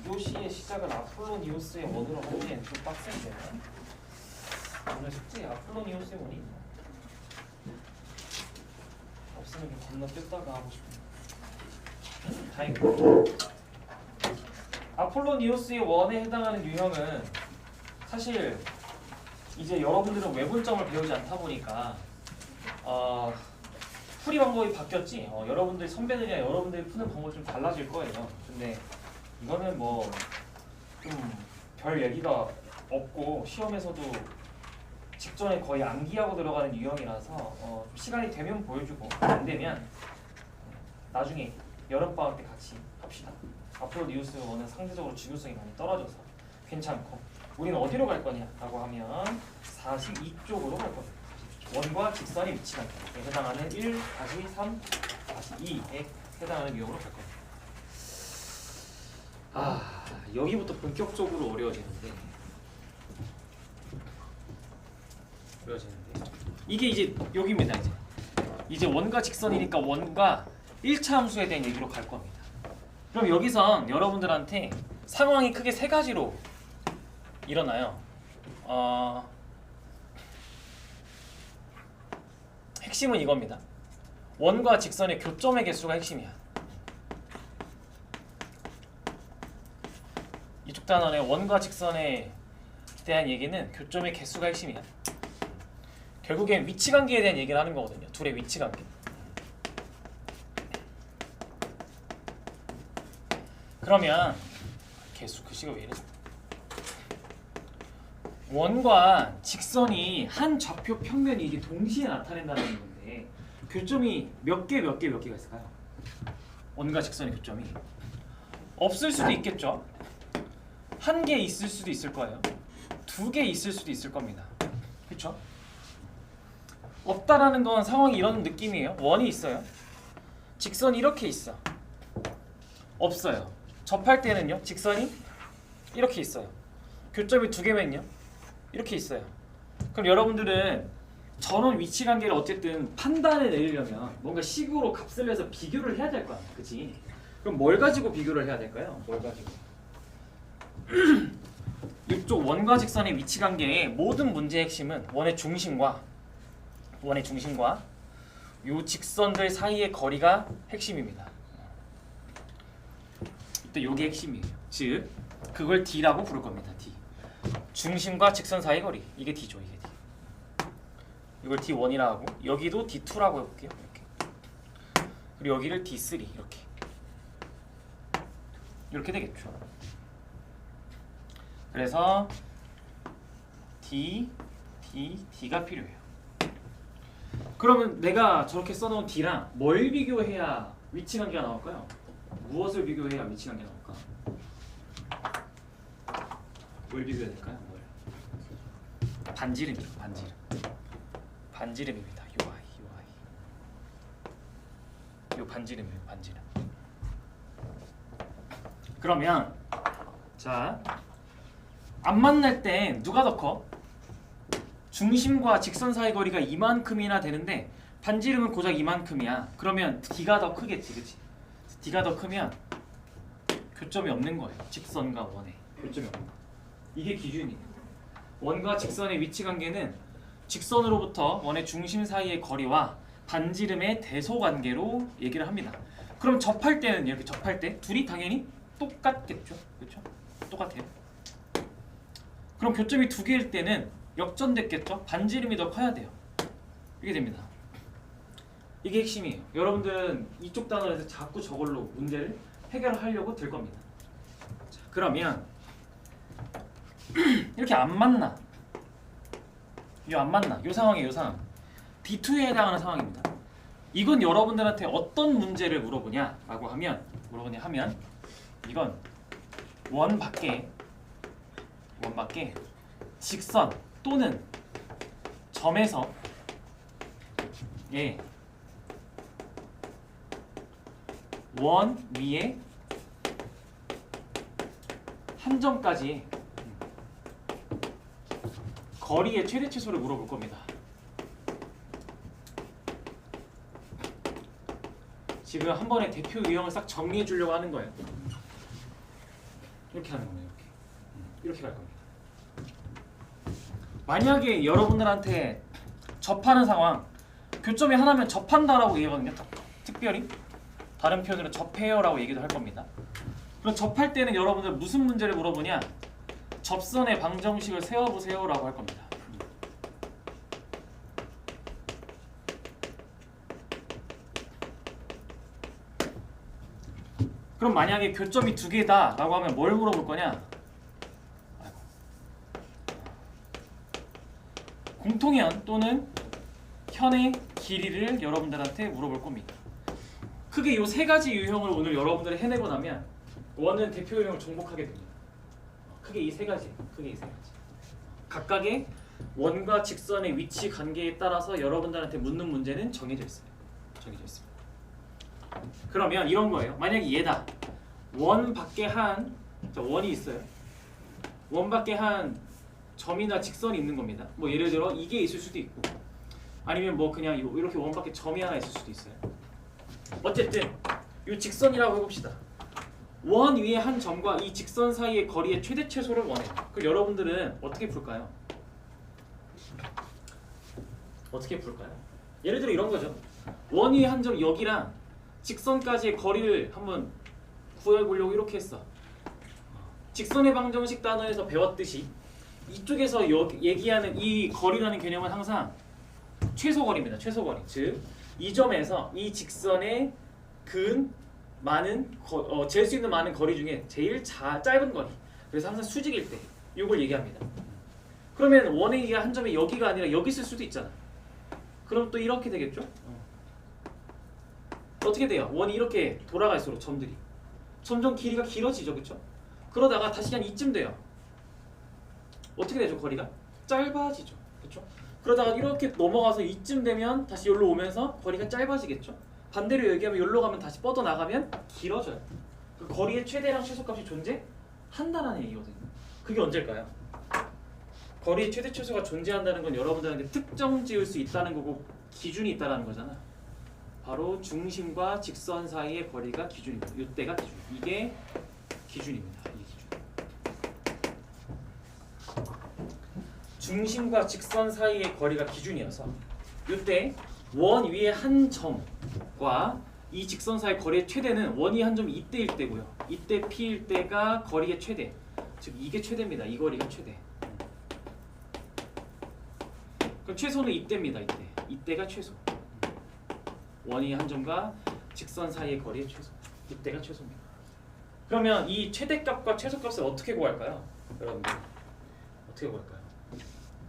2교시의 시작을 아폴로니우스의 원으로 하기엔 좀 빡센데. 오늘 숙제에 아폴로니우스의 원이 있나? 없으면 좀 건너뛰었다가 하고 싶은데. 다행이고. 아폴로니우스의 원에 해당하는 유형은 사실 이제 여러분들은 외분점을 배우지 않다 보니까 풀이 방법이 바뀌었지. 여러분들 선배들이나 여러분들이 푸는 방법이 좀 달라질 거예요. 근데 이거는 뭐 좀 별 얘기가 없고 시험에서도 직전에 거의 암기하고 들어가는 유형이라서 좀 시간이 되면 보여주고 안 되면 나중에 여름방학 때 같이 합시다. 아폴로니우스 원은 상대적으로 중요성이 많이 떨어져서 괜찮고 우리는 어디로 갈 거냐라고 하면 42쪽으로 갈 겁니다. 원과 직선의 위치관계에 해당하는 1, 3, 2에 해당하는 유형으로 갈 겁니다. 여기부터 본격적으로 어려워지는데 이게 이제 여기입니다. 이제 원과 직선이니까 원과 1차 함수에 대한 얘기로 갈 겁니다. 그럼 여기선 여러분들한테 상황이 크게 세 가지로 일어나요. 핵심은 이겁니다. 원과 직선의 교점의 개수가 핵심이야. 이쪽 단원의 원과 직선에 대한 얘기는 교점의 개수가 핵심이야. 결국엔 위치관계에 대한 얘기를 하는 거거든요. 둘의 위치관계. 그러면 개수 글씨가 왜 이래? 원과 직선이 한 좌표 평면이 이게 동시에 나타낸다는 건데 교점이 몇 개가 있을까요? 원과 직선의 교점이 없을 수도 있겠죠. 한 개 있을 수도 있을 거예요. 두 개 있을 수도 있을 겁니다. 그렇죠? 없다라는 건 상황이 이런 느낌이에요. 원이 있어요. 직선이 이렇게 있어. 없어요. 접할 때는요. 직선이 이렇게 있어요. 교점이 두 개면요. 이렇게 있어요. 그럼 여러분들은 전원 위치 관계를 어쨌든 판단을 내리려면 뭔가 식으로 값을 내서 비교를 해야 될 거 아니야. 그치? 그럼 뭘 가지고 비교를 해야 될까요? 뭘 가지고? 이쪽 원과 직선의 위치 관계의 모든 문제의 핵심은 원의 중심과 요 직선들 사이의 거리가 핵심입니다. 이때 요게 핵심이에요. 즉 그걸 D라고 부를 겁니다. D. 중심과 직선 사이 거리. 이게 D죠. 이게 D. 이걸 D1이라고 하고 여기도 D2라고 해볼게요. 이렇게. 그리고 여기를 D3 이렇게 되겠죠. 그래서 D가 필요해요. 그러면 내가 저렇게 써놓은 D랑 뭘 비교해야 위치관계가 나올까요? 무엇을 비교해야 위치관계가 나올까? 뭘 비교해야 될까요? 반지름이요. 반지름입니다. 요 반지름이에요. 반지름. 그러면 자, 안 만날 땐 누가 더 커? 중심과 직선 사이 거리가 이만큼이나 되는데 반지름은 고작 이만큼이야. 그러면 D가 더 크겠지, 그렇지? D가 더 크면 교점이 없는 거예요. 직선과 원에 교점이 없는 거. 이게 기준이에요. 원과 직선의 위치 관계는 직선으로부터 원의 중심 사이의 거리와 반지름의 대소 관계로 얘기를 합니다. 그럼 접할 때는 이렇게 접할 때 둘이 당연히 똑같겠죠, 그렇죠? 똑같아요. 그럼 교점이 두 개일 때는 역전됐겠죠? 반지름이 더 커야 돼요. 이게 됩니다. 이게 핵심이에요. 여러분들은 이쪽 단원에서 자꾸 저걸로 문제를 해결하려고 들 겁니다. 자, 그러면 이렇게 안 만나. 요 상황이에요. 요 상황. D2에 해당하는 상황입니다. 이건 여러분들한테 어떤 문제를 물어보냐라고 하면 이건 원 밖에 직선 또는 점에서 원 위에 한 점까지 거리의 최대 최소를 물어볼 겁니다. 지금 한 번에 대표 유형을 싹 정리해 주려고 하는 거예요. 이렇게 하는 겁니다. 이렇게 갈 겁니다. 만약에 여러분들한테 접하는 상황, 교점이 하나면 접한다라고 얘기하거든요. 특별히 다른 표현으로 접해요라고 얘기도 할 겁니다. 그럼 접할 때는 여러분들 무슨 문제를 물어보냐? 접선의 방정식을 세워보세요라고 할 겁니다. 그럼 만약에 교점이 두 개다라고 하면 뭘 물어볼 거냐? 공통현 또는 현의 길이를 여러분들한테 물어볼 겁니다. 크게 이 세 가지 유형을 오늘 여러분들이 해내고 나면 원은 대표 유형을 정복하게 됩니다. 크게 이 세 가지. 각각의 원과 직선의 위치 관계에 따라서 여러분들한테 묻는 문제는 정해져 있습니다. 그러면 이런 거예요. 만약에 얘다. 원 밖에 한 원이 있어요. 원 밖에 한 점이나 직선이 있는 겁니다. 뭐 예를 들어 이게 있을 수도 있고, 아니면 뭐 그냥 이렇게 원 밖에 점이 하나 있을 수도 있어요. 어쨌든 이 직선이라고 해봅시다. 원 위에 한 점과 이 직선 사이의 거리의 최대 최소를 원해요. 그럼 여러분들은 어떻게 풀까요? 예를 들어 이런 거죠. 원 위에 한 점 여기랑 직선까지의 거리를 한번 구해보려고 이렇게 했어. 직선의 방정식 단어에서 배웠듯이 이쪽에서 얘기하는 이 거리라는 개념은 항상 최소거리입니다. 최소거리. 즉, 이 점에서 이 직선의 잴 수 있는 많은 거리 중에 제일 짧은 거리. 그래서 항상 수직일 때 이걸 얘기합니다. 그러면 원의 이게 한 점이 여기가 아니라 여기 있을 수도 있잖아. 그럼 또 이렇게 되겠죠? 어떻게 돼요? 원이 이렇게 돌아갈수록 점들이 점점 길이가 길어지죠, 그렇죠? 그러다가 다시 한 이쯤 돼요. 어떻게 되죠? 거리가 짧아지죠, 그렇죠? 그러다가 이렇게 넘어가서 이쯤 되면 다시 여기로 오면서 거리가 짧아지겠죠? 반대로 얘기하면 여기로 가면 다시 뻗어 나가면 길어져요. 그 거리의 최대랑 최소값이 존재한다는 얘기거든요. 그게 언제일까요? 거리의 최대 최소가 존재한다는 건 여러분들한테 특정 지을 수 있다는 거고 기준이 있다는 거잖아. 바로 중심과 직선 사이의 거리가 기준입니다. 이때가 기준. 이게 기준입니다. 이게 기준. 중심과 직선 사이의 거리가 기준이어서 이때 원 위에 한 점과 이 직선 사이의 거리의 최대는 원이 한 점이 이때일 때고요. 이때 p일 때가 거리의 최대. 즉 이게 최대입니다. 이 거리가 최대. 그럼 최소는 이때입니다. 이때가 최소. 원이 한 점과 직선 사이의 거리의 최소. 이때가 최소입니다. 그러면 이 최대값과 최소값을 어떻게 구할까요? 여러분들 어떻게 구할까요?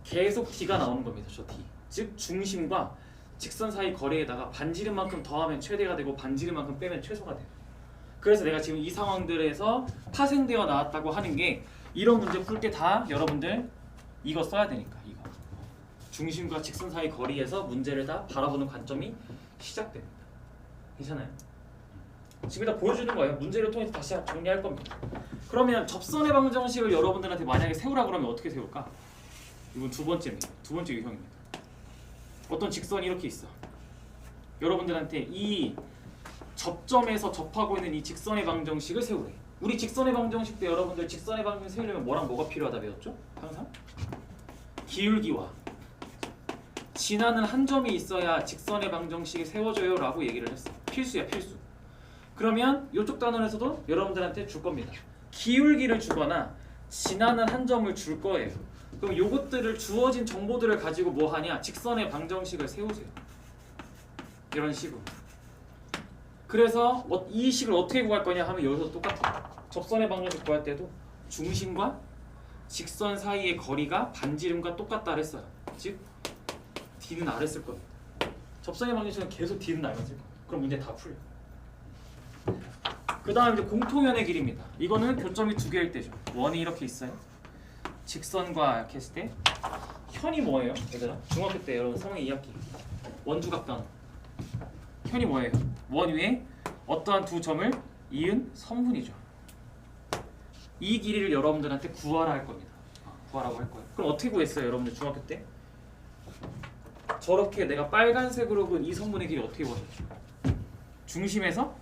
계속 d가 나오는 겁니다. 저 d. 즉 중심과 직선 사이 거리에다가 반지름만큼 더하면 최대가 되고 반지름만큼 빼면 최소가 돼요. 그래서 내가 지금 이 상황들에서 파생되어 나왔다고 하는 게 이런 문제 풀 때 다 여러분들 이거 써야 되니까 이거. 중심과 직선 사이 거리에서 문제를 다 바라보는 관점이 시작됩니다. 괜찮아요? 지금 다 보여주는 거예요. 문제를 통해서 다시 정리할 겁니다. 그러면 접선의 방정식을 여러분들한테 만약에 세우라 그러면 어떻게 세울까? 이건 두 번째입니다. 두 번째 유형입니다. 어떤 직선이 이렇게 있어. 여러분들한테 이 접점에서 접하고 있는 이 직선의 방정식을 세우래. 우리 직선의 방정식 때 여러분들 직선의 방정식 세우려면 뭐랑 뭐가 필요하다 배웠죠? 항상 기울기와 지나는 한 점이 있어야 직선의 방정식이 세워져요 라고 얘기를 했어. 필수야, 필수. 그러면 이쪽 단원에서도 여러분들한테 줄 겁니다. 기울기를 주거나 지나는 한 점을 줄 거예요. 그럼 요것들을 주어진 정보들을 가지고 뭐 하냐? 직선의 방정식을 세우세요. 이런 식으로. 그래서 이 식을 어떻게 구할 거냐 하면 여기서 똑같아요. 접선의 방정식 구할 때도 중심과 직선 사이의 거리가 반지름과 똑같다 그랬어요. 즉 D는 R을 쓸 겁니다. 접선의 방정식은 계속 D는 R만 쓸 거예요. 그럼 문제 다 풀려. 그 다음 이제 공통연의 길이입니다. 이거는 교점이 두 개일 때죠. 원이 이렇게 있어요. 직선과 이렇게 했을 때 현이 뭐예요? 얘들아 중학교 때 여러분 3학년 2학기 원주각 단어 현이 뭐예요? 원 위에 어떠한 두 점을 이은 선분이죠. 이 길이를 여러분들한테 구하라 할 겁니다. 구하라고 할 거예요. 그럼 어떻게 구했어요 여러분들 중학교 때? 저렇게 내가 빨간색으로 그은 이 선분의 길이 어떻게 구하셨죠? 중심에서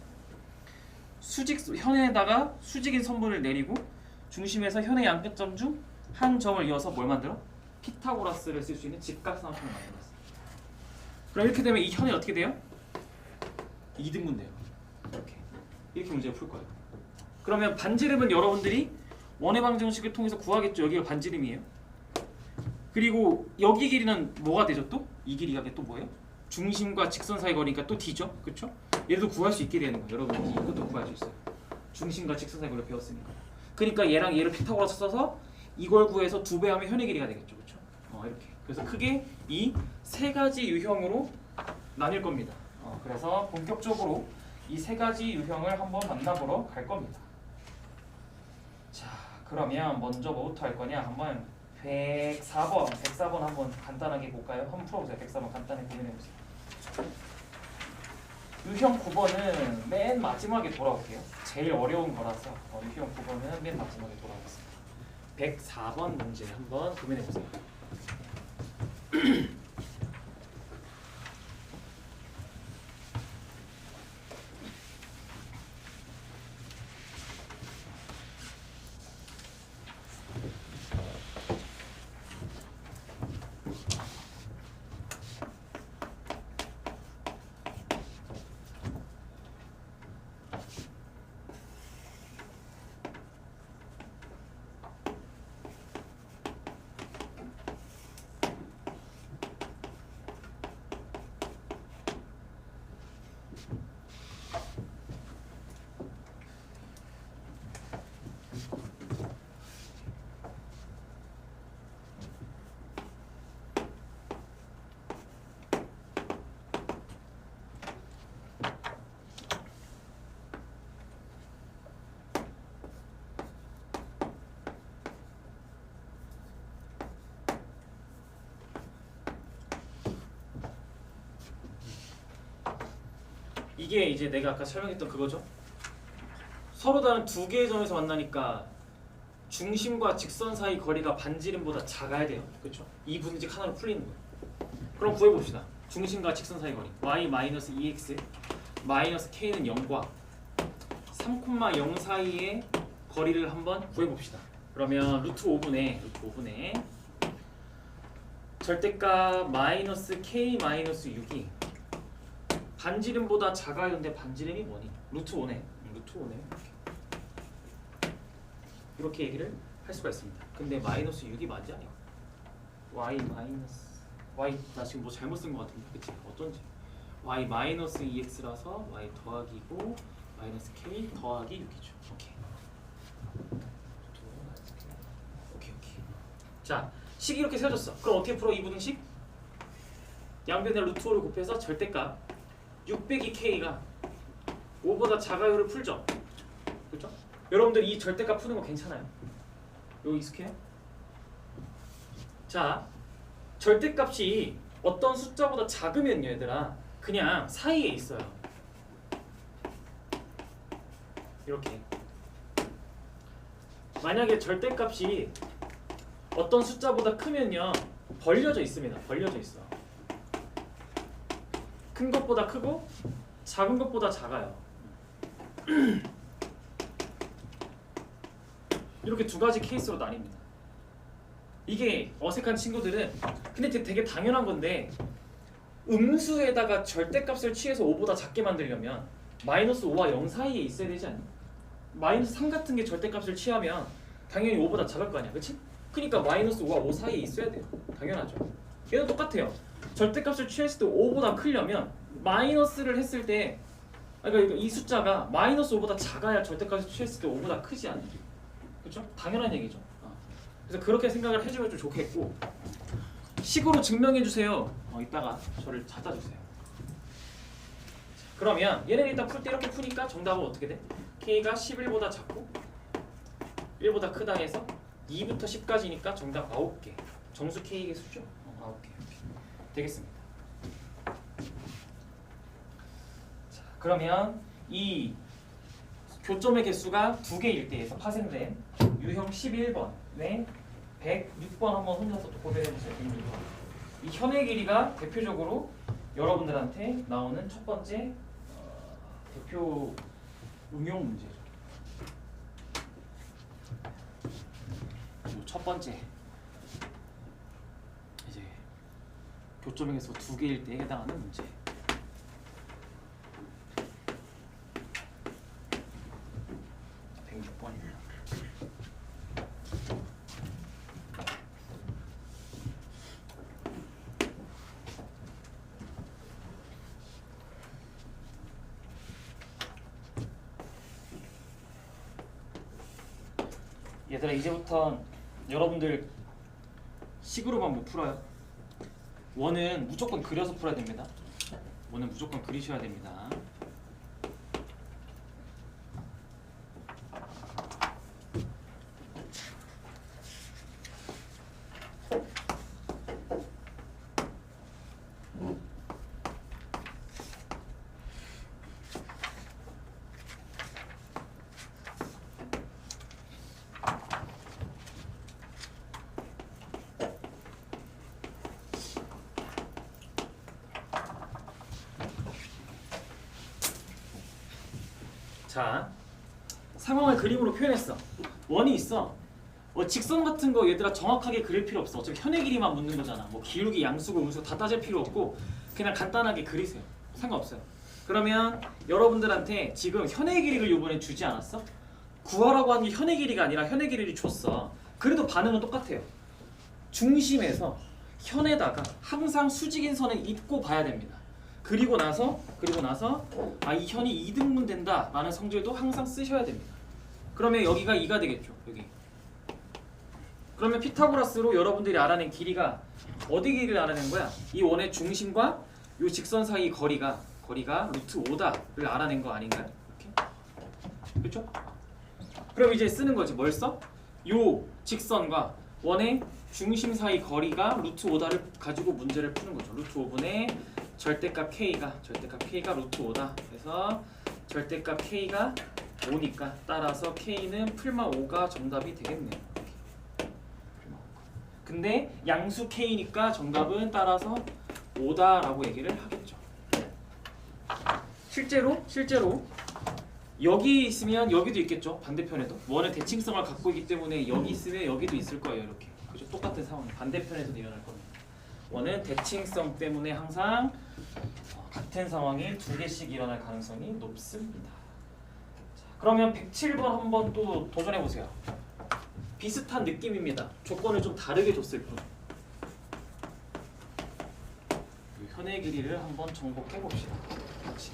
현에다가 수직인 선분을 내리고 중심에서 현의 양끝점 중 한 점을 이어서 뭘 만들어? 피타고라스를 쓸 수 있는 직각삼각형을 만들었어. 그럼 이렇게 되면 이 현이 어떻게 돼요? 2등분 돼요. 이렇게 문제를 풀 거예요. 그러면 반지름은 여러분들이 원의 방정식을 통해서 구하겠죠. 여기가 반지름이에요. 그리고 여기 길이는 뭐가 되죠? 또? 이 길이가 또 뭐예요? 중심과 직선 사이 거리니까 또 D죠? 그쵸? 얘도 구할 수 있게 되는 거예요. 여러분들이 이것도 구할 수 있어요. 중심과 직선 사이 거리를 배웠으니까. 그러니까 얘랑 얘를 피타고라스 써서 이걸 구해서 2배 하면 현의 길이가 되겠죠. 그쵸? 이렇게. 그래서 크게 이 세 가지 유형으로 나뉠 겁니다. 그래서 본격적으로 이 세 가지 유형을 한번 만나보러 갈 겁니다. 자, 그러면 먼저 뭐부터 할 거냐? 한번 104번 한번 간단하게 볼까요? 한번 풀어보세요. 104번 간단히 고민해보세요. 유형 9번은 맨 마지막에 돌아올게요. 제일 어려운 거라서 유형 9번은 맨 마지막에 돌아오겠습니다. 104번 문제 한번 고민해보세요. 이게 이제 내가 아까 설명했던 그거죠. 서로 다른 두 개의 점에서 만나니까 중심과 직선 사이 거리가 반지름보다 작아야 돼요. 그렇죠? 이 분식 하나로 풀리는 거예요. 그럼 구해봅시다. 중심과 직선 사이 거리 y-2x 마이너스 k는 0과 3,0 사이의 거리를 한번 구해봅시다. 그러면 루트 5분의 절대값 마이너스 k 마이너스 6이 반지름보다 작아요. 근데 반지름이 뭐니? 루트 5네. 이렇게 얘기를 할 수가 있습니다. 근데 마이너스 6이 맞지 않아요? y 나 지금 뭐 잘못 쓴 것 같은데 그치? 어쩐지 y 마이너스 2x라서 y 더하기고 마이너스 k 더하기 6이죠. 오케이. 자, 식이 이렇게 세워졌어. 그럼 어떻게 풀어 이 부등식? 양변에 루트 5를 곱해서 절대값 6 빼기 k가 5보다 작아요를 풀죠. 그렇죠? 여러분들 이 절대값 푸는 거 괜찮아요? 이거 익숙해요? 자, 절대값이 어떤 숫자보다 작으면요 얘들아 그냥 사이에 있어요. 이렇게 만약에 절대값이 어떤 숫자보다 크면요 벌려져 있습니다. 벌려져 있어. 큰 것보다 크고 작은 것보다 작아요. 이렇게 두 가지 케이스로 나뉩니다. 이게 어색한 친구들은 근데 되게 당연한 건데 음수에다가 절대값을 취해서 5보다 작게 만들려면 마이너스 5와 0 사이에 있어야 되지 않니? 마이너스 3 같은 게 절대값을 취하면 당연히 5보다 작을 거 아니야, 그치? 그러니까 마이너스 5와 5 사이에 있어야 돼요. 당연하죠. 얘도 똑같아요. 절대값을 취했을 때 5보다 크려면 마이너스를 했을 때 그러니까 이 숫자가 마이너스 5보다 작아야 절대값을 취했을 때 5보다 크지 않니? 그렇죠? 당연한 얘기죠. 그래서 그렇게 생각을 해주면 좀 좋겠고 식으로 증명해주세요. 이따가 저를 찾아주세요. 그러면 얘는 일단 풀 때 이렇게 푸니까 정답은 어떻게 돼? K가 11보다 작고 1보다 크다 해서 2부터 10까지니까 정답 9개. 정수 K의 수죠? 9개. 되겠습니다. 자, 그러면 이 교점의 개수가 2개일 때에서 파생된 유형 11번에 106번 한번 혼자서 고백해보세요. 106번. 이 현의 길이가 대표적으로 여러분들한테 나오는 첫 번째 대표 응용 문제죠. 첫 번째 이제 교점에서 두 개일 때 해당하는 문제. 얘들아 이제부터 여러분들 식으로만 못 풀어요. 원은 무조건 그려서 풀어야 됩니다. 원은 무조건 그리셔야 됩니다. 자, 상황을 그림으로 표현했어. 원이 있어. 직선 같은 거 얘들아 정확하게 그릴 필요 없어. 어차피 현의 길이만 묻는 거잖아. 뭐 기울기, 양수고 음수 다 따질 필요 없고 그냥 간단하게 그리세요. 상관없어요. 그러면 여러분들한테 지금 현의 길이를 이번에 주지 않았어? 구하라고 한 게 현의 길이가 아니라 현의 길이를 줬어. 그래도 반응은 똑같아요. 중심에서 현에다가 항상 수직인 선을 잇고 봐야 됩니다. 그리고 나서 이 현이 2등분 된다라는 성질도 항상 쓰셔야 됩니다. 그러면 여기가 2가 되겠죠. 여기. 그러면 피타고라스로 여러분들이 알아낸 길이가 어디 길이를 알아낸 거야? 이 원의 중심과 이 직선 사이 거리가 루트 5다를 알아낸 거 아닌가요? 이렇게. 그렇죠? 그럼 이제 쓰는 거지. 뭘 써? 요 직선과 원의 중심 사이 거리가 루트 5다를 가지고 문제를 푸는 거죠. 루트 5분의 절대값 K가 루트 5다. 그래서 절대값 K가 5니까 따라서 K는 풀마 5가 정답이 되겠네요. 근데 양수 K니까 정답은 따라서 5다라고 얘기를 하겠죠. 실제로 여기 있으면 여기도 있겠죠. 반대편에도 원의 대칭성을 갖고 있기 때문에 여기 있으면 여기도 있을 거예요. 이렇게. 그죠? 똑같은 상황. 반대편에서도 일어날 겁니다. 원은 대칭성 때문에 항상 같은 상황이 두 개씩 일어날 가능성이 높습니다. 자, 그러면 107번 한번 또 도전해 보세요. 비슷한 느낌입니다. 조건을 좀 다르게 줬을 뿐. 현의 길이를 한번 정복해 봅시다. 같이.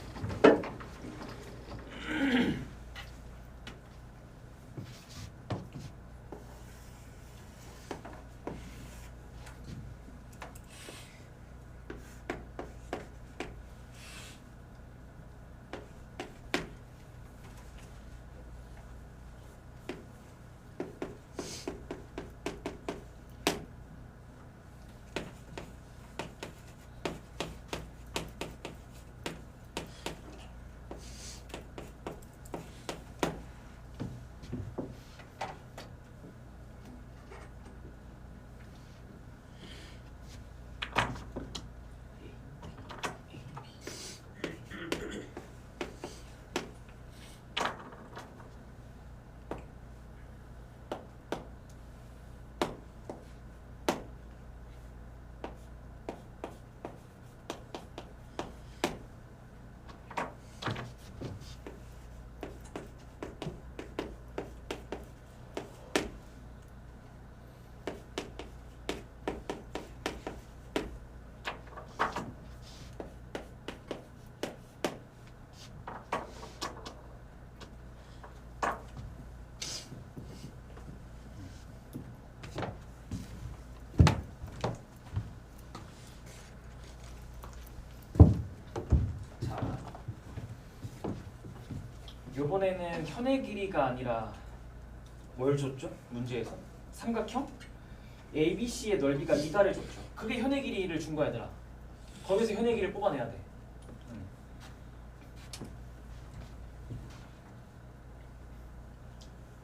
이번에는 현의 길이가 아니라 뭘 줬죠? 문제에서 삼각형 ABC의 넓이가 2다를 줬죠. 그게 현의 길이를 준 거야, 얘들아. 거기서 현의 길이를 뽑아내야 돼.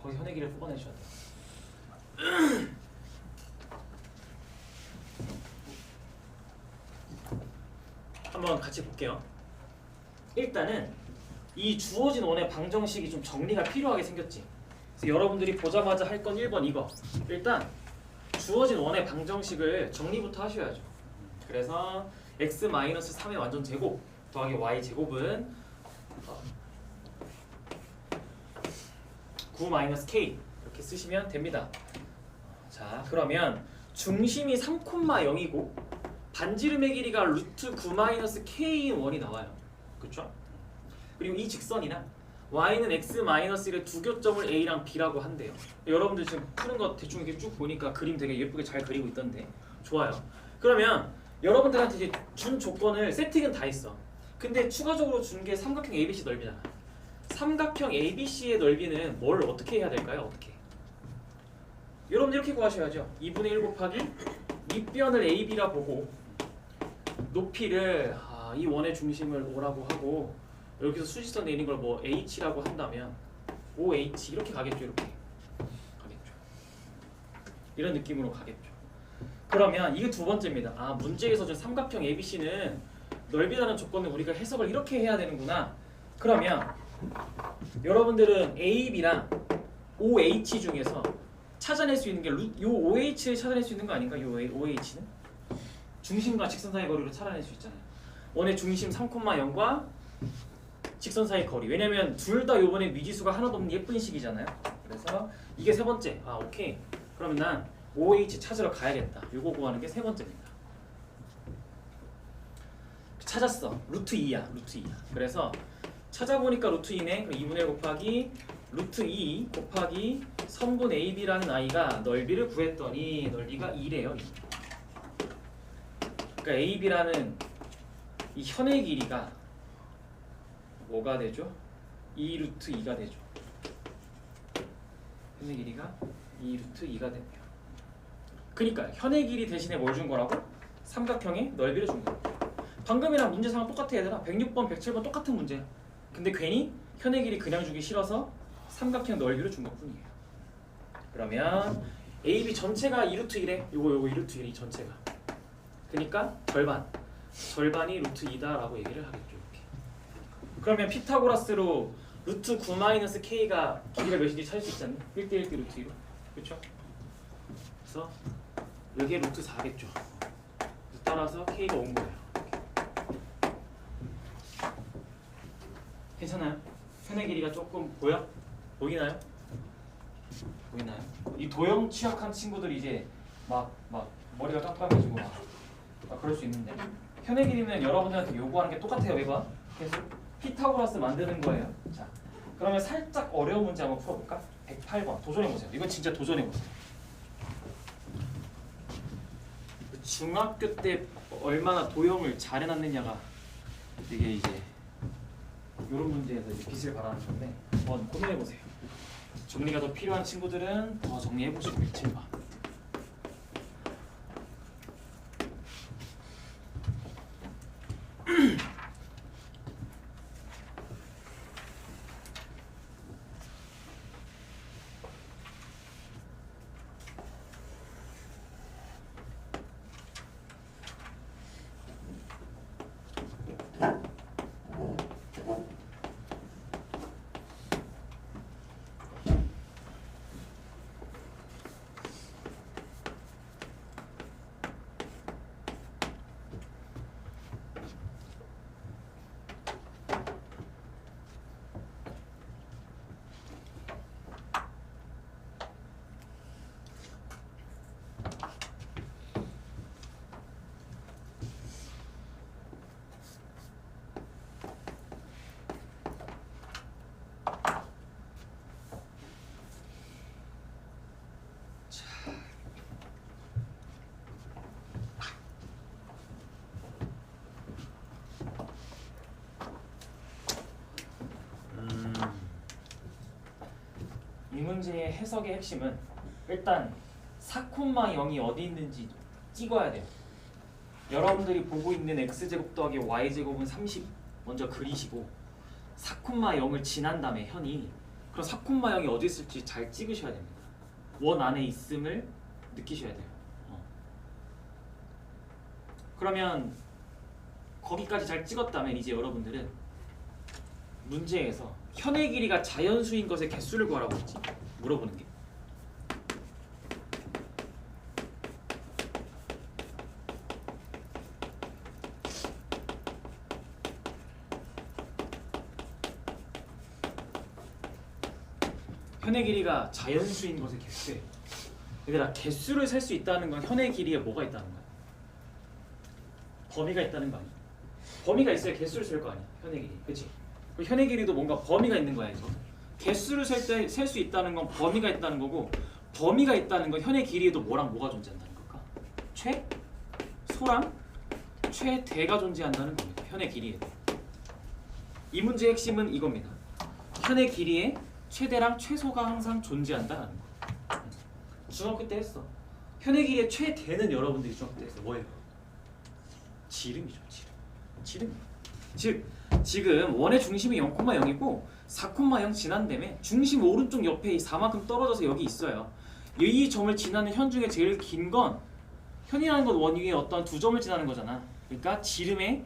거기서 현의 길이를 뽑아내셔야 돼. 한번 같이 볼게요. 일단은 이 주어진 원의 방정식이 좀 정리가 필요하게 생겼지. 그래서 여러분들이 보자마자 할 건 1번 이거. 일단 주어진 원의 방정식을 정리부터 하셔야죠. 그래서 x-3의 완전 제곱 더하기 y 제곱은 9-k 이렇게 쓰시면 됩니다. 자, 그러면 중심이 3,0이고 반지름의 길이가 루트 9-k인 원이 나와요. 그렇죠? 그리고 이 직선이나 y는 x-1의 두 교점을 a랑 b라고 한대요. 여러분들 지금 푸는 거 대충 이렇게 쭉 보니까 그림 되게 예쁘게 잘 그리고 있던데 좋아요. 그러면 여러분들한테 이제 준 조건을 세팅은 다 있어. 근데 추가적으로 준 게 삼각형 ABC 넓이잖아. 삼각형 ABC의 넓이는 뭘 어떻게 해야 될까요? 어떻게? 여러분 이렇게 구하셔야죠. 2분의 1 곱하기 밑변을 AB라 보고 높이를 이 원의 중심을 O라고 하고 여기서 수직선 내리는 걸 뭐 H라고 한다면 OH 이렇게 가겠죠. 이렇게 가겠죠. 이런 느낌으로 가겠죠. 그러면 이게 두 번째입니다. 문제에서 준 삼각형 ABC는 넓이라는 조건을 우리가 해석을 이렇게 해야 되는구나. 그러면 여러분들은 AB랑 OH 중에서 찾아낼 수 있는 게 요 OH를 찾아낼 수 있는 거 아닌가? 요 OH는 중심과 직선 사이 거리로 찾아낼 수 있잖아요. 원의 중심 3,0과 직선 사이 거리. 왜냐면 둘 다 요번에 미지수가 하나도 없는 예쁜 식이잖아요. 그래서 이게 세 번째. 오케이. 그러면 난 OH 찾으러 가야겠다. 요거 구하는 게 세 번째입니다. 찾았어. 루트 2야. 루트 2야. 그래서 찾아보니까 루트 2네. 2분의 1 곱하기 루트 2 곱하기 선분 AB라는 아이가 넓이를 구했더니 넓이가 2래요. 그러니까 AB라는 이 현의 길이가 뭐가 되죠? 2 루트 2가 되죠. 현의 길이가 2 루트 2가 됩니다. 그러니까 현의 길이 대신에 뭘 준 거라고? 삼각형의 넓이를 준 거라고. 방금이랑 문제상은 똑같아 얘들아. 106번, 107번 똑같은 문제야. 근데 괜히 현의 길이 그냥 주기 싫어서 삼각형 넓이를 준 것뿐이에요. 그러면 AB 전체가 2 루트 1에 요거 2 루트 1이 전체가. 그러니까 절반이 루트 2다라고 얘기를 하겠죠. 이렇게. 그러면 피타고라스로 루트 9-k가 길이가 몇인지 찾을 수 있잖아요. 1대1 루트 2로. 그렇죠? 그래서 여기에 루트 4겠죠. 따라서 k가 온 거예요. 괜찮아요? 현의 길이가 조금 보여? 보이나요? 보이나요? 이 도형 취약한 친구들이 이제 막 머리가 깜깜해지고 막 그럴 수 있는데 현의 길이는 여러분들한테 요구하는 게 똑같아요. 이거 계속 피타고라스 만드는 거예요. 자, 그러면 살짝 어려운 문제 한번 풀어볼까? 108번 도전해보세요. 이건 진짜 도전해보세요. 중학교 때 얼마나 도형을 잘 해놨느냐가 이게 이제 이런 문제에서 이제 빛을 발하는 건데 한번 고민해보세요. 정리가 더 필요한 친구들은 더 정리해보시고 7번. 이 문제의 해석의 핵심은 일단 4,0이 어디 있는지 찍어야 돼요. 여러분들이 보고 있는 x제곱 더하기 y제곱은 30 먼저 그리시고 4,0을 지난 다음에 현이 그럼 4,0이 어디 있을지 잘 찍으셔야 됩니다. 원 안에 있음을 느끼셔야 돼요. 그러면 거기까지 잘 찍었다면 이제 여러분들은 문제에서 현의 길이가 자연수인 것의 개수를 구하라고 했지. 물어보는 게. 현의 길이가 자연수인 것의 개수예요. 얘들아, 개수를 셀 수 있다는 건 현의 길이에 뭐가 있다는 거야? 범위가 있다는 거 아니야? 범위가 있어야 개수를 셀 거 아니야? 현의 길이, 그렇지? 현의 길이도 뭔가 범위가 있는 거야. 이거 개수를 셀 수 있다는 건 범위가 있다는 거고, 범위가 있다는 건 현의 길이에도 뭐랑 뭐가 존재한다는 걸까? 최소랑 최대가 존재한다는 겁니다. 현의 길이에도. 이 문제의 핵심은 이겁니다. 현의 길이에 최대랑 최소가 항상 존재한다는 거. 중학교 때 했어. 현의 길이의 최대는 여러분들이 중학교 때 했어. 뭐예요? 지름이죠. 지름. 즉 지금 원의 중심이 0,0이고 4,0 지난 다음에 중심 오른쪽 옆에 4만큼 떨어져서 여기 있어요. 이 점을 지나는 현 중에 제일 긴 건, 현이라는 건 원 위에 어떤 두 점을 지나는 거잖아. 그러니까 지름의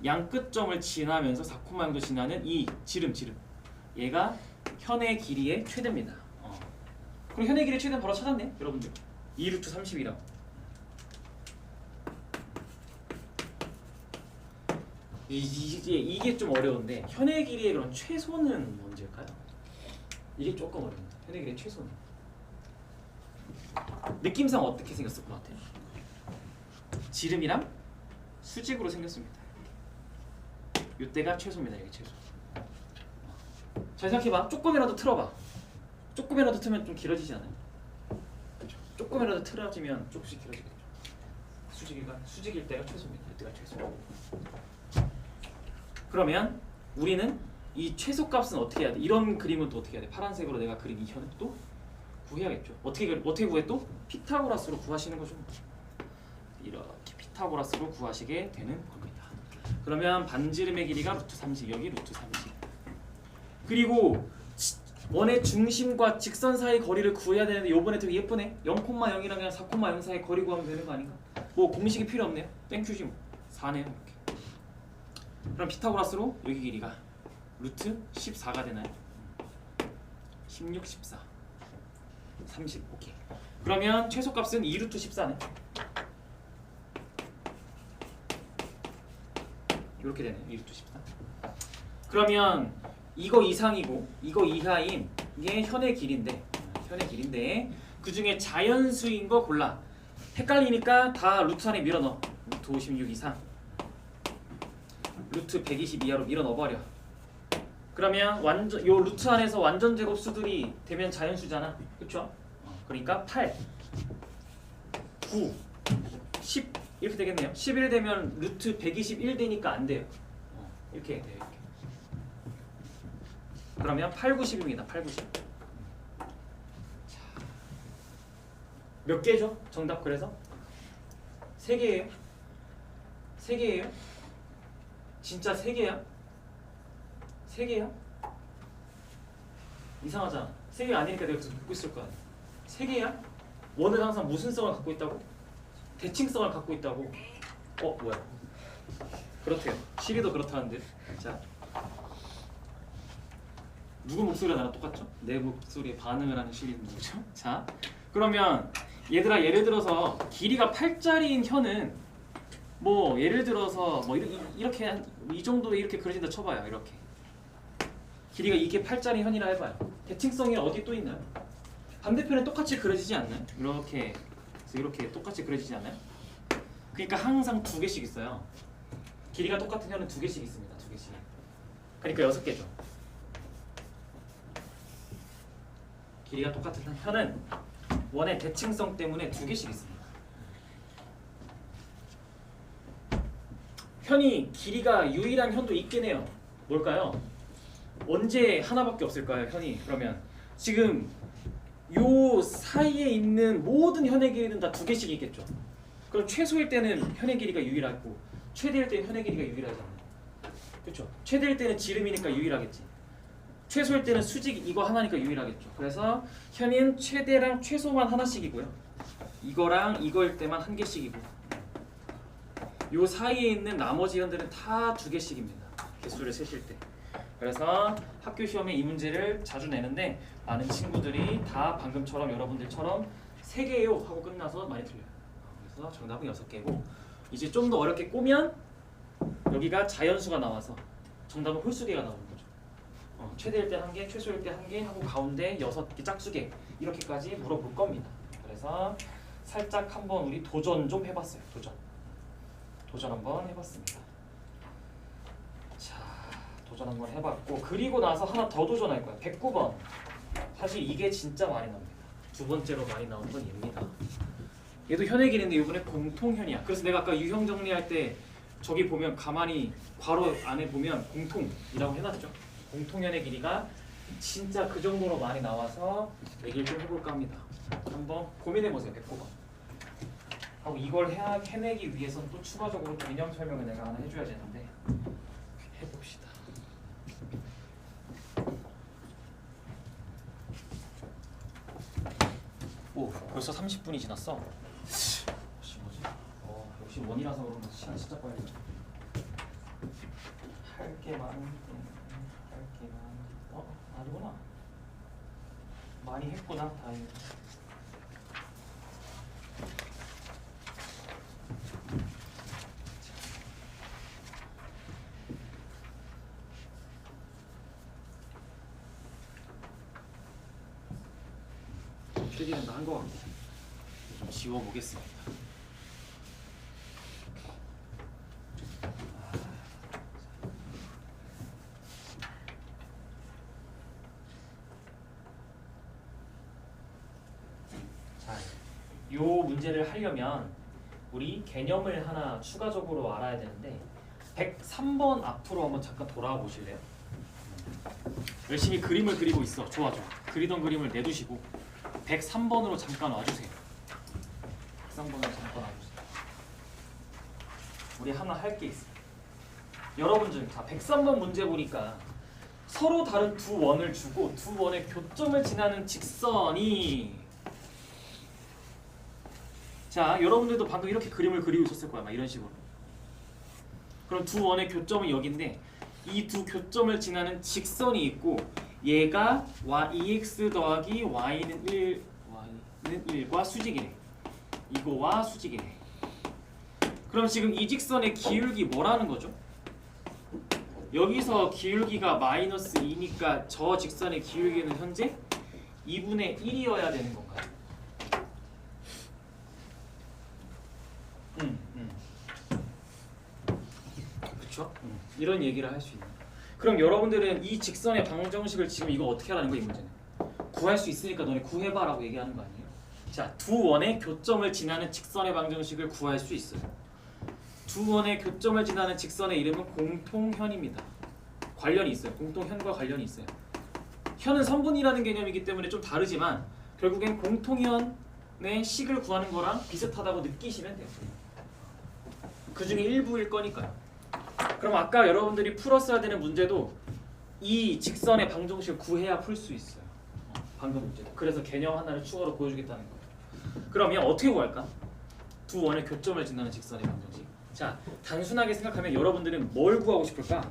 양 끝점을 지나면서 4,0도 지나는 이 지름. 얘가 현의 길이의 최대입니다. 그럼 현의 길이의 최대는 바로 찾았네, 여러분들. 2루트 30이라고. 이게 좀 어려운데, 현의 길이의 그럼 최소는 언제일까요? 이게 조금 어렵습니다. 현의 길이의 최소는. 느낌상 어떻게 생겼을 것 같아요? 지름이랑 수직으로 생겼습니다. 이때가 최소입니다. 이게 최소. 잘 생각해봐. 조금이라도 틀어봐. 조금이라도 틀면 좀 길어지지 않아요? 그렇죠? 조금이라도 틀어지면 조금씩 길어지겠죠. 수직일 때가 최소입니다. 이때가 최소. 그러면 우리는 이 최소값은 어떻게 해야 돼? 이런 그림은 또 어떻게 해야 돼? 파란색으로 내가 그린 이 현을 또 구해야겠죠. 어떻게 구해 또? 피타고라스로 구하시는 거죠. 이렇게 피타고라스로 구하시게 되는 겁니다. 그러면 반지름의 길이가 루트 30, 여기 루트 30. 그리고 원의 중심과 직선 사이 거리를 구해야 되는데, 요번에 되게 예쁘네. 0,0이랑 그냥 4,0 사이 거리 구하면 되는 거 아닌가? 뭐 공식이 필요 없네요. 땡큐지 뭐. 4네요. 이렇게. 그럼 피타고라스로 여기 길이가 루트 14가 되나요? 16, 14, 30. 오케이. 그러면 최소값은 2루트 14네. 이렇게 되네. 2루트 14. 그러면 이거 이상이고 이거 이하인 게 현의 길인데, 그 중에 자연수인 거 골라. 헷갈리니까 다 루트 안에 밀어 넣어. 루트 56 이상, 루트 120 이하로 밀어 넣어버려. 그러면 요 루트 안에서 완전 제곱수들이 되면 자연수잖아, 그쵸? 그러니까 8, 9, 10 이렇게 되겠네요. 11 되면 루트 121 되니까 안 돼요. 이렇게 돼요. 이렇게. 그러면 8, 90입니다. 8, 90. 몇 개죠? 정답 그래서? 3개예요? 3개예요? 진짜 3개야? 3개야? 이상하잖아. 3개 아니니까 내가 계속 묻고 있을 거 아니야. 3개야? 원은 항상 무슨 성을 갖고 있다고? 대칭성을 갖고 있다고. 뭐야? 그렇대요. 시리도 그렇다는데. 자, 누구 목소리가 나랑 똑같죠? 내 목소리에 반응을 하는 시리는 누구죠? 자, 그러면 얘들아, 예를 들어서 길이가 8짜리인 현은 뭐 예를 들어서 뭐 이렇게 이 정도에 이렇게 그려진다 쳐봐요. 이렇게 길이가 이게 8짜리 현이라 해봐요. 대칭성이 어디 또 있나요? 반대편에 똑같이 그려지지 않나요? 이렇게 똑같이 그려지지 않나요? 그러니까 항상 2개씩 있어요. 길이가 똑같은 현은 2개씩 있습니다. 2개씩. 그러니까 6개죠. 길이가 똑같은 현은 원의 대칭성 때문에 2개씩 있습니다. 현이 길이가 유일한 현도 있긴 해요. 뭘까요? 언제 하나밖에 없을까요? 현이. 그러면 지금 요 사이에 있는 모든 현의 길이는 다 2개씩 있겠죠. 그럼 최소일 때는 현의 길이가 유일하고 최대일 때는 현의 길이가 유일하잖아요. 그렇죠? 최대일 때는 지름이니까 유일하겠지. 최소일 때는 수직 이거 하나니까 유일하겠죠. 그래서 현인 최대랑 최소만 하나씩이고요. 이거랑 이거일 때만 1개씩이고, 요 사이에 있는 나머지 현들은 다 2개씩입니다. 개수를 세실 때. 그래서 학교 시험에 이 문제를 자주 내는데 많은 친구들이 다 방금처럼 여러분들처럼 3개요 하고 끝나서 많이 틀려요. 그래서 정답은 6개고 이제 좀 더 어렵게 꼬면 여기가 자연수가 나와서 정답은 홀수개가 나오는 거죠. 최대일 때 1개, 최소일 때 1개 하고 가운데 6개 짝수개 이렇게까지 물어볼 겁니다. 그래서 살짝 한번 우리 도전 좀 해봤어요. 도전 한번 해봤습니다. 자, 도전 한번 해봤고 그리고 나서 하나 더 도전할 거야. 109번. 사실 이게 진짜 많이 나옵니다. 두 번째로 많이 나오는 건 얘입니다. 얘도 현의 길인데 이번에 공통현이야. 그래서 내가 아까 유형 정리할 때 저기 보면 가만히 괄호 안에 보면 공통이라고 해놨죠. 공통현의 길이가 진짜 그 정도로 많이 나와서 얘기를 좀 해볼까 합니다. 한번 고민해보세요. 109번. 하고 이걸 해내기 위해서는 또 추가적으로 개념 설명을 내가 하나 해줘야 되는데 해봅시다. 오, 벌써 30분이 지났어. 역시 뭐지? 역시 원이라서 그런 거지. 시간 진짜 빨리. 할 게 많은데. 아니구나. 많이 했구나. 다행이다. 필기는 다 한 거 같고 좀 지워보겠습니다. 자, 요 문제를 하려면 우리 개념을 하나 추가적으로 알아야 되는데 103번 앞으로 한번 잠깐 돌아와 보실래요? 열심히 그림을 그리고 있어. 좋아. 그리던 그림을 내두시고 103번으로 잠깐 와주세요. 103번으로 잠깐 와주세요. 우리 하나 할 게 있어요. 여러분 중, 자 103번 문제 보니까 서로 다른 두 원을 주고 두 원의 교점을 지나는 직선이, 자 여러분들도 방금 이렇게 그림을 그리고 있었을 거야. 막 이런 식으로. 그럼 두 원의 교점은 여기인데 이 두 교점을 지나는 직선이 있고 얘가 EX 더하기 Y는 1과 수직이래. 이거와 수직이래. 그럼 지금 이 직선의 기울기 뭐라는 거죠? 여기서 기울기가 마이너스 2니까 저 직선의 기울기는 현재 2분의 1이어야 되는 건가요? 그렇죠? 이런 얘기를 할 수 있는. 그럼 여러분들은 이 직선의 방정식을 지금 이거 어떻게 하라는 거야? 이 문제는 구할 수 있으니까 너네 구해봐 라고 얘기하는 거 아니에요? 자, 두 원의 교점을 지나는 직선의 방정식을 구할 수 있어요. 두 원의 교점을 지나는 직선의 이름은 공통현입니다. 관련이 있어요. 공통현과 관련이 있어요. 현은 선분이라는 개념이기 때문에 좀 다르지만 결국엔 공통현의 식을 구하는 거랑 비슷하다고 느끼시면 돼요. 그 중에 일부일 거니까요. 그럼 아까 여러분들이 풀었어야 되는 문제도 이 직선의 방정식을 구해야 풀 수 있어요. 방금 문제도. 그래서 개념 하나를 추가로 보여주겠다는 거예요. 그러면 어떻게 구할까? 두 원의 교점을 지나는 직선의 방정식. 자, 단순하게 생각하면 여러분들은 뭘 구하고 싶을까?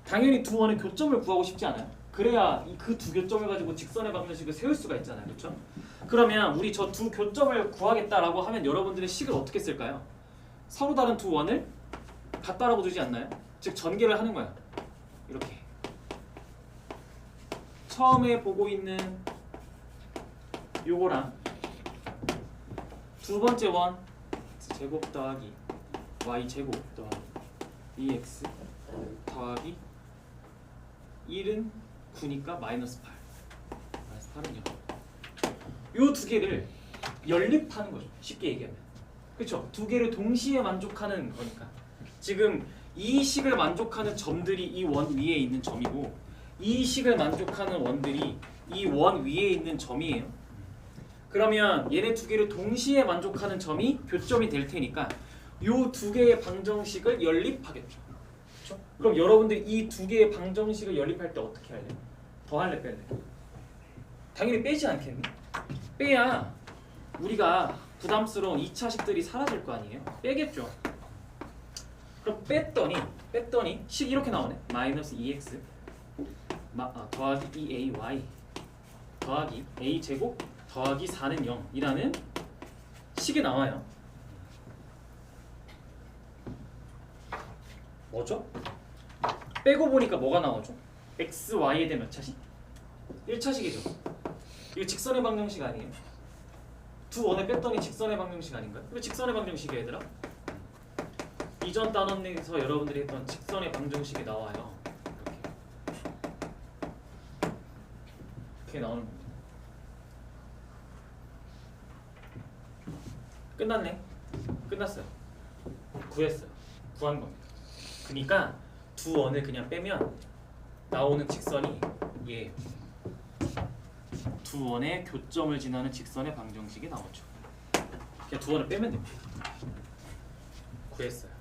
당연히 두 원의 교점을 구하고 싶지 않아요? 그래야 그 두 교점을 가지고 직선의 방정식을 세울 수가 있잖아요. 그렇죠? 그러면 우리 저 두 교점을 구하겠다라고 하면 여러분들은 식을 어떻게 쓸까요? 서로 다른 두 원을 같다라고 두지 않나요? 즉 전개를 하는 거야. 이렇게. 처음에 보고 있는 요거랑 두 번째 원 제곱 더하기 y 제곱 더하기 2x 더하기 1은 9니까 마이너스 8. 마이너스 8은 0. 요 두 개를 연립하는 거죠. 쉽게 얘기하면. 그렇죠? 두 개를 동시에 만족하는 거니까. 지금 이 식을 만족하는 점들이 이 원 위에 있는 점이고 이 식을 만족하는 원들이 이 원 위에 있는 점이에요. 그러면 얘네 두 개를 동시에 만족하는 점이 교점이 될 테니까 이 두 개의 방정식을 연립하겠죠. 그렇죠? 그럼 여러분들 이 두 개의 방정식을 연립할 때 어떻게 할래? 더할래 뺄래? 당연히 빼지 않겠니? 빼야 우리가 부담스러운 2차식들이 사라질 거 아니에요? 빼겠죠. 그럼 뺐더니 식 이렇게 나오네. 마이너스 2x 더하기 2ay 더하기 a제곱 더하기 4는 0이라는 식이 나와요. 뭐죠? 빼고 보니까 뭐가 나오죠? x, y에 대한 몇 차식? 1차식이죠. 이거 직선의 방정식 아니에요? 두 원에 뺐더니 직선의 방정식 아닌가요? 이거 직선의 방정식이에요, 얘들아. 이전 단원에서 여러분들이 했던 직선의 방정식이 나와요. 이렇게 나오는 겁니다. 끝났네. 끝났어요. 구했어요. 구한 겁니다. 그러니까 두 원을 그냥 빼면 나오는 직선이 얘예요. 두 원의 교점을 지나는 직선의 방정식이 나오죠. 그냥 두 원을 빼면 됩니다. 구했어요.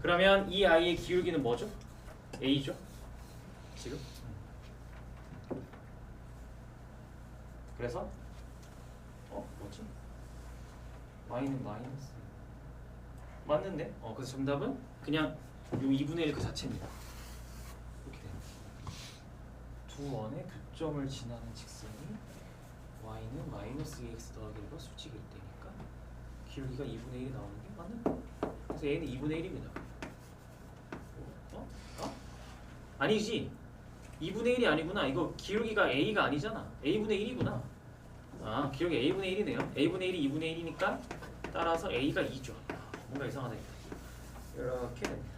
그러면 이 아이의 기울기는 뭐죠? a죠? 지금? 그래서 뭐지? y는 마이너스 맞는데? 그래서 정답은 그냥 요 2분의 1 그 자체입니다. 이렇게 돼요. 두 원의 교점을 지나는 직선이 y는 마이너스 2x 더하기 1과 수직일 때니까 기울기가 2분의 1이 나오는 게 맞는 거예요. 그래서 a는 2분의 1입니다. 아니지. 2분의 1이 아니구나. 이거 기울기가 a가 아니잖아. a분의 1이구나. 기울기 a분의 1이네요. a분의 1이 2분의 1이니까 따라서 a가 2죠. 뭔가 이상하다. 이렇게 됩니다.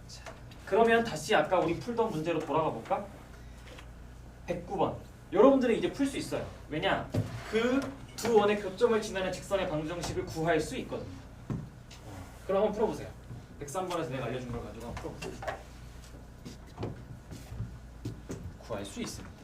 자, 그러면 다시 아까 우리 풀던 문제로 돌아가 볼까? 109번. 여러분들은 이제 풀 수 있어요. 왜냐? 그 두 원의 교점을 지나는 직선의 방정식을 구할 수 있거든요. 그럼 한번 풀어보세요. 103번에서 내가 알려준 걸 가지고 한번 풀어보세요. 구할 수 있습니다.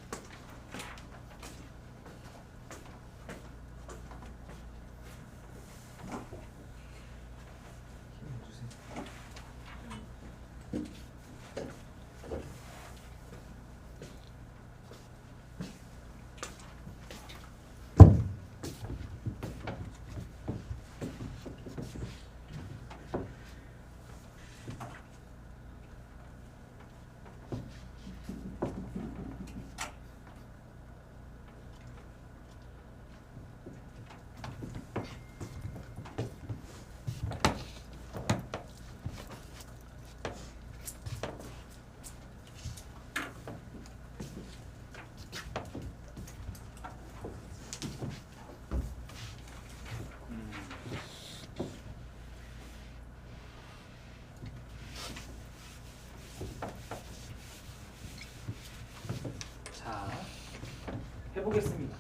해보겠습니다.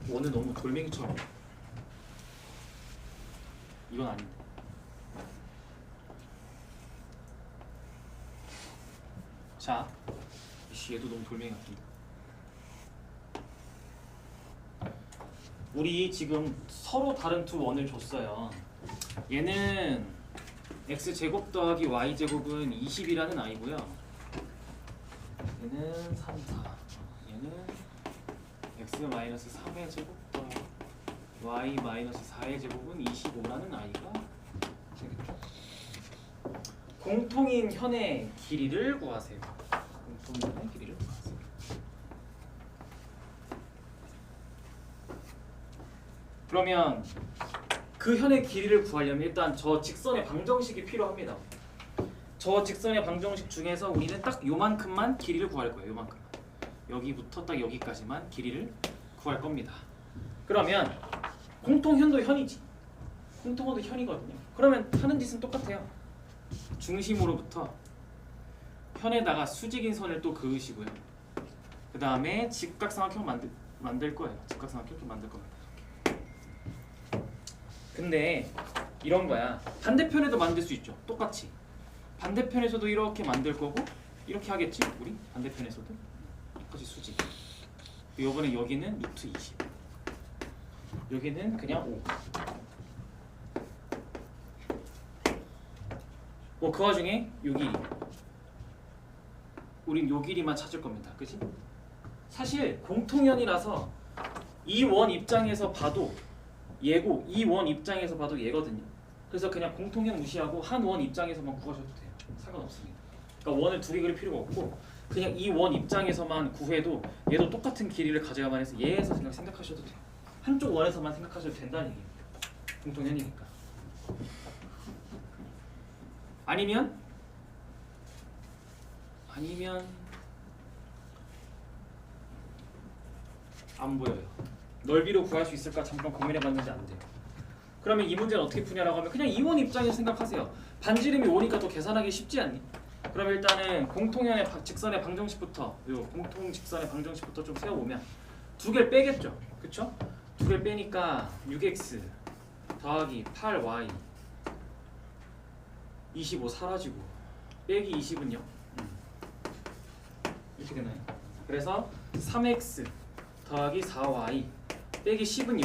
오늘 너무 돌멩이처럼. 이건 아닌데. 자, 얘도 너무 돌멩이 같은데. 우리 지금 서로 다른 두 원을 줬어요. 얘는 x제곱 더하기 y제곱은 20이라는 아이고요. 얘는 3, 4. 얘는 x-3의 제곱 더하기 y-4의 제곱은 25라는 아이가 되겠죠. 공통인 현의 길이를 구하세요. 공통인 현의 길이를 구하세요. 그러면 그 현의 길이를 구하려면 일단 저 직선의 방정식이 필요합니다. 저 직선의 방정식 중에서 우리는 딱 요만큼만 길이를 구할 거예요. 요만큼만. 여기부터 딱 여기까지만 길이를 구할 겁니다. 그러면 공통현도 현이지. 공통현도 현이거든요. 그러면 하는 짓은 똑같아요. 중심으로부터 현에다가 수직인 선을 또 그으시고요. 그 다음에 직각삼각형 만들 거예요. 직각삼각형 만들 겁니다. 근데 이런 거야. 반대편에도 만들 수 있죠. 똑같이. 반대편에서도 이렇게 만들 거고 이렇게 하겠지? 우리 반대편에서도 똑같이 수직. 이번에 여기는 루트 20. 여기는 그냥 5. 그 와중에 여기 우린 요 길이만 찾을 겁니다. 그치? 사실 공통연이라서 이 원 입장에서 봐도 얘고 이 원 입장에서 봐도 얘거든요. 그래서 그냥 공통연 무시하고 한 원 입장에서만 구하셔도 돼요. 상관없습니다. 그러니까 원을 두 개 그릴 필요가 없고 그냥 이 원 입장에서만 구해도 얘도 똑같은 길이를 가져야만 해서 얘에서 생각하셔도 돼요. 한쪽 원에서만 생각하셔도 된다는 얘기입니다. 공통연이니까. 아니면 안 보여요. 넓이로 구할 수 있을까 잠깐 고민해봤는데 안 돼요. 그러면 이 문제는 어떻게 푸냐라고 하면 그냥 이 원 입장에서 생각하세요. 반지름이 5니까 더 계산하기 쉽지 않니? 그럼 일단은 공통연의 직선의 방정식부터 요 공통 직선의 방정식부터 좀 세워보면 두 개를 빼겠죠, 그쵸? 두 개를 빼니까 6x 더하기 8y 25 사라지고 빼기 20은요? 이렇게 되나요? 그래서 3x 더하기 4y 빼기 10은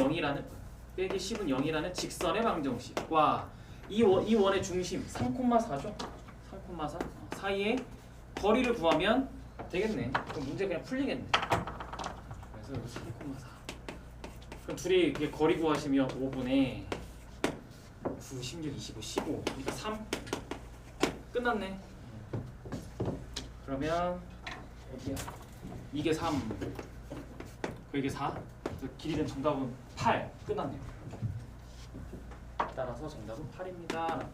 0이라는 직선의 방정식과 이 원의 중심 3,4죠? 3,4 사이에 거리를 구하면 되겠네. 그럼 문제 그냥 풀리겠네. 그래서 여기 3,4 그럼 둘이 이렇게 거리 구하시면 5분의 9, 16, 25, 15 그러니까 3 끝났네. 그러면 어디야? 이게 3 이게 4 길이는 정답은 8 끝났네요. 따라서 정답은 8입니다.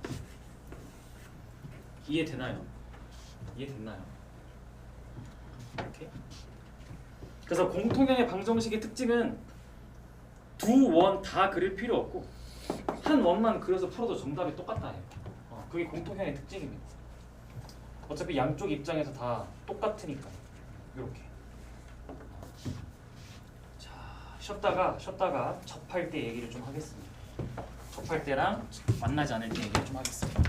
이해되나요? 이해됐나요? 이렇게. 그래서 공통연의 방정식의 특징은 두 원 다 그릴 필요 없고 한 원만 그려서 풀어도 정답이 똑같다 해요. 그게 공통연의 특징입니다. 어차피 양쪽 입장에서 다 똑같으니까 이렇게. 자, 쉬었다가 접할 때 얘기를 좀 하겠습니다. 접할 때랑 만나지 않을 때 얘기를 좀 하겠습니다.